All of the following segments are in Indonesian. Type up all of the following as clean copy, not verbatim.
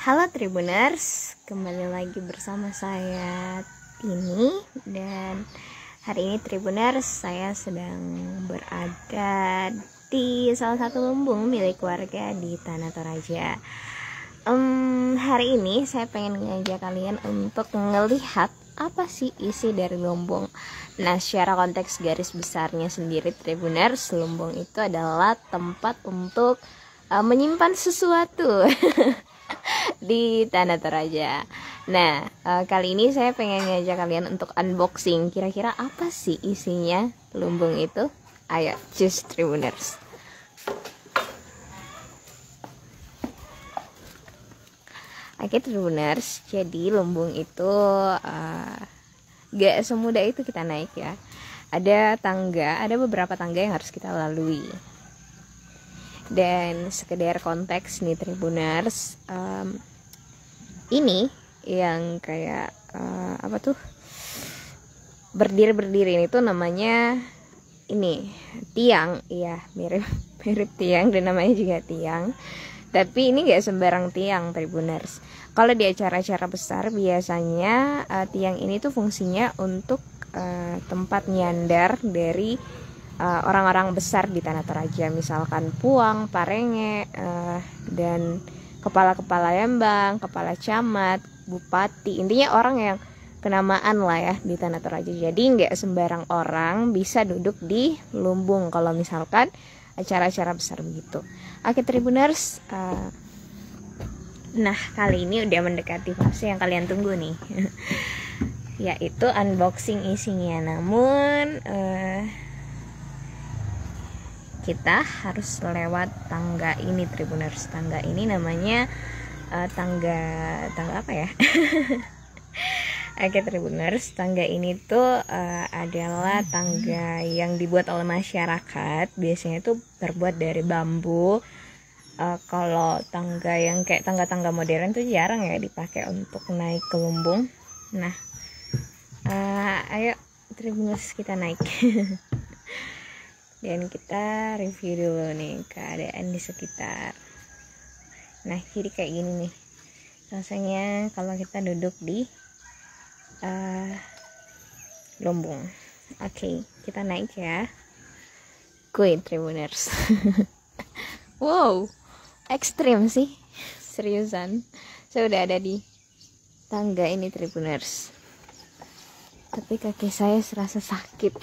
Halo Tribuners, kembali lagi bersama saya Tini. Dan hari ini Tribuners, saya sedang berada di salah satu lumbung milik warga di Tanah Toraja. Hari ini saya pengen ngajak kalian untuk ngelihat apa sih isi dari lumbung. Nah, secara konteks garis besarnya sendiri Tribuners, lumbung itu adalah tempat untuk menyimpan sesuatu di Tanah Toraja. Nah, kali ini saya pengen ngajak kalian untuk unboxing. Kira-kira apa sih isinya lumbung itu? Ayo, cus Tribuners. Oke Tribuners, jadi lumbung itu gak semudah itu kita naik ya. Ada tangga, ada beberapa tangga yang harus kita lalui. Dan sekedar konteks nih Tribuners, ini yang kayak berdiri ini tuh namanya ini tiang, iya mirip tiang dan namanya juga tiang. Tapi ini gak sembarang tiang Tribuners. Kalau di acara-acara besar biasanya tiang ini tuh fungsinya untuk tempat nyandar dari orang-orang besar di Tanah Toraja, misalkan puang, parenge, dan kepala-kepala lembang, kepala camat, bupati, intinya orang yang kenamaan lah ya di Tanah Toraja. Jadi nggak sembarang orang bisa duduk di lumbung kalau misalkan acara-acara besar begitu. Oke Tribuners, nah kali ini udah mendekati fase yang kalian tunggu nih, yaitu unboxing isinya. Namun kita harus lewat tangga ini Tribuners. Tangga ini namanya tangga apa ya? Oke Tribuners, tangga ini tuh adalah tangga yang dibuat oleh masyarakat. Biasanya tuh terbuat dari bambu. Kalau tangga yang kayak tangga-tangga modern tuh jarang ya dipakai untuk naik ke lumbung. Nah, ayo Tribuners kita naik. Dan kita review dulu nih keadaan di sekitar. Nah, jadi kayak gini nih rasanya kalau kita duduk di lumbung. Oke, kita naik ya. Kuy Tribuners. Wow, ekstrim sih, seriusan. Saya udah ada di tangga ini Tribuners, tapi kaki saya serasa sakit.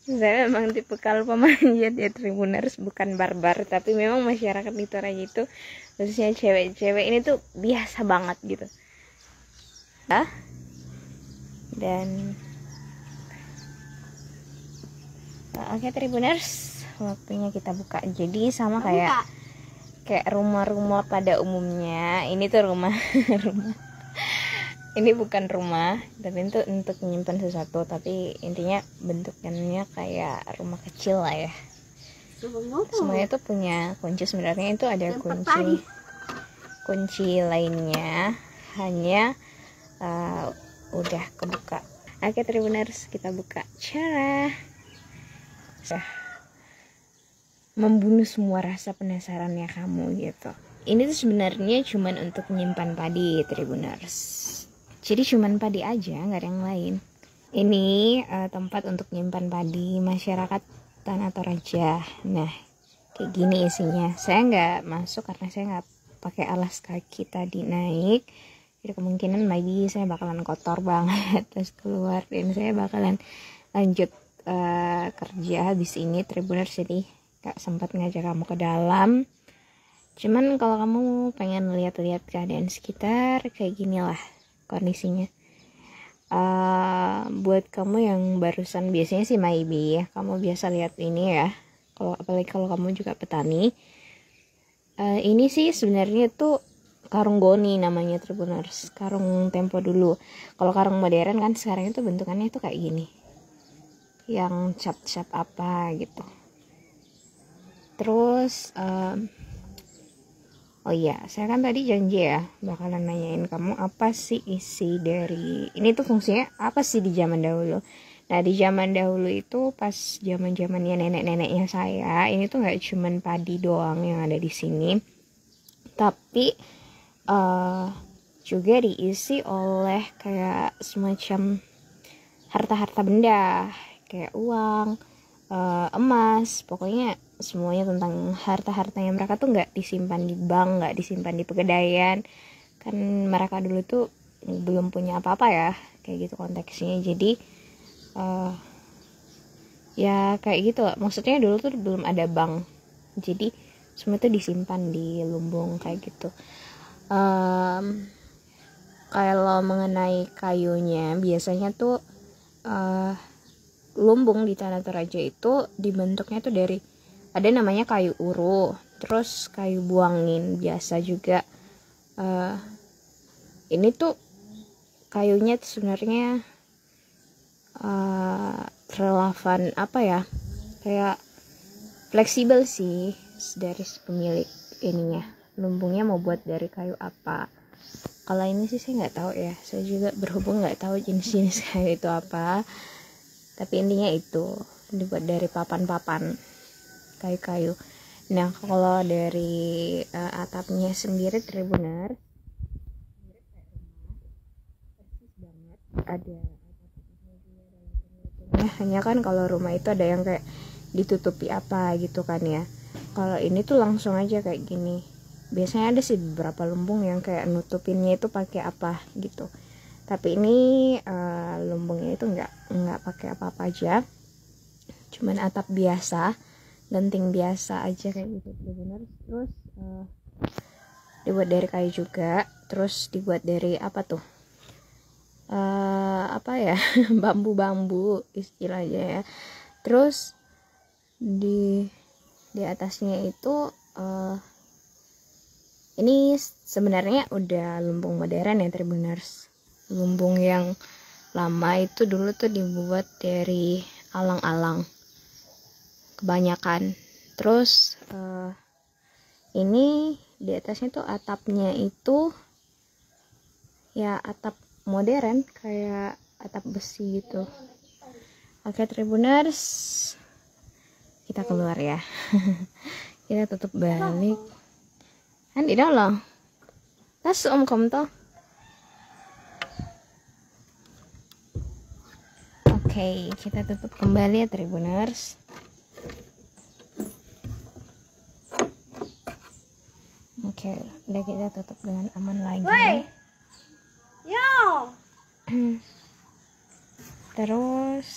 Saya memang tipe kalau pemanjat ya Tribuners, bukan barbar, tapi memang masyarakat di Toraja itu khususnya cewek-cewek ini tuh biasa banget gitu. Dan oke Tribuners, waktunya kita buka. Jadi sama kayak rumah-rumah pada umumnya, ini tuh rumah ini bukan rumah, tapi itu untuk menyimpan sesuatu, tapi intinya bentuknya kayak rumah kecil lah ya. Semuanya tuh punya kunci, sebenarnya itu ada kunci lainnya, hanya udah kebuka. Oke Tribuners, kita buka. Cara membunuh semua rasa penasarannya kamu gitu. Ini tuh sebenarnya cuman untuk menyimpan padi Tribuners. Jadi cuman padi aja, nggak ada yang lain. Ini tempat untuk menyimpan padi masyarakat Tanah Toraja. Nah, kayak gini isinya. Saya nggak masuk karena saya nggak pakai alas kaki tadi naik. Jadi kemungkinan maybe saya bakalan kotor banget terus keluar, dan saya bakalan lanjut kerja habis ini Tribuners. Jadi nggak sempat ngajak kamu ke dalam. Cuman kalau kamu pengen lihat-lihat keadaan sekitar, kayak gini lah kondisinya. Buat kamu yang barusan, biasanya sih maybe ya kamu biasa lihat ini ya, apalagi kalau kamu juga petani. Ini sih sebenarnya tuh karung goni namanya Tribuners, karung tempo dulu. Kalau karung modern kan sekarang itu bentukannya itu kayak gini, yang cap-cap apa gitu. Terus oh iya, saya kan tadi janji ya bakalan nanyain kamu apa sih isi dari ini tuh, fungsinya apa sih di zaman dahulu. Nah di zaman dahulu itu pas zamannya nenek-neneknya saya, ini tuh nggak cuman padi doang yang ada di sini, tapi juga diisi oleh kayak semacam harta-harta benda kayak uang, emas, pokoknya semuanya tentang harta-hartanya mereka tuh nggak disimpan di bank, nggak disimpan di pegadaian, kan mereka dulu tuh belum punya apa-apa ya, kayak gitu konteksnya. Jadi ya kayak gitu lah, maksudnya dulu tuh belum ada bank, jadi semua itu disimpan di lumbung kayak gitu. Kalau mengenai kayunya, biasanya tuh lumbung di Tanah Toraja itu dibentuknya tuh dari, ada namanya kayu uru, terus kayu buangin biasa juga. Ini tuh kayunya tuh sebenarnya relevan apa ya, kayak fleksibel sih dari pemilik ininya, lumbungnya mau buat dari kayu apa. Kalau ini sih saya nggak tahu ya, saya juga berhubung nggak tahu jenis-jenis kayu itu apa, tapi intinya itu dibuat dari papan-papan kayu-kayu. Nah kalau dari atapnya sendiri Tribuners, ada hanya kan kalau rumah itu ada yang kayak ditutupi apa gitu kan ya. Kalau ini tuh langsung aja kayak gini. Biasanya ada sih beberapa lumbung yang kayak nutupinnya itu pakai apa gitu. Tapi ini lumbungnya itu nggak pakai apa-apa aja. Cuman atap biasa, genting biasa aja kayak gitu benar. Terus dibuat dari kayu juga. Terus dibuat dari apa tuh? Apa ya, bambu-bambu istilahnya ya. Terus di atasnya itu ini sebenarnya udah lumbung modern ya Tribuners. Lumbung yang lama itu dulu tuh dibuat dari alang-alang kebanyakan. Terus ini di atasnya tuh atapnya itu ya atap modern kayak atap besi gitu. Oke Tribuners, kita keluar ya. Kita tutup balik. Kan di dalam. Tas om kom toh. Oke, kita tutup kembali ya Tribuners. Oke, udah kita tutup dengan aman lagi. Wey. Yo. Terus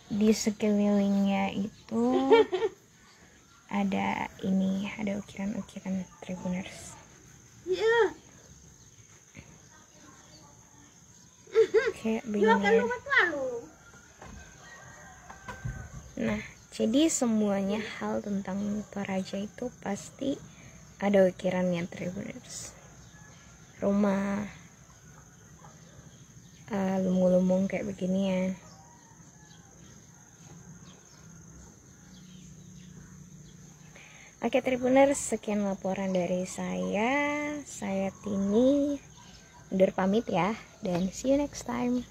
di sekelilingnya itu ada ini, ada ukiran-ukiran Tribuners. Kayak begini. Nah, jadi semuanya hal tentang Toraja itu pasti ada ukirannya Tribuners. Rumah, lumbung-lumbung kayak beginian. Oke Tribuners, sekian laporan dari saya Tini, undur pamit ya, dan see you next time.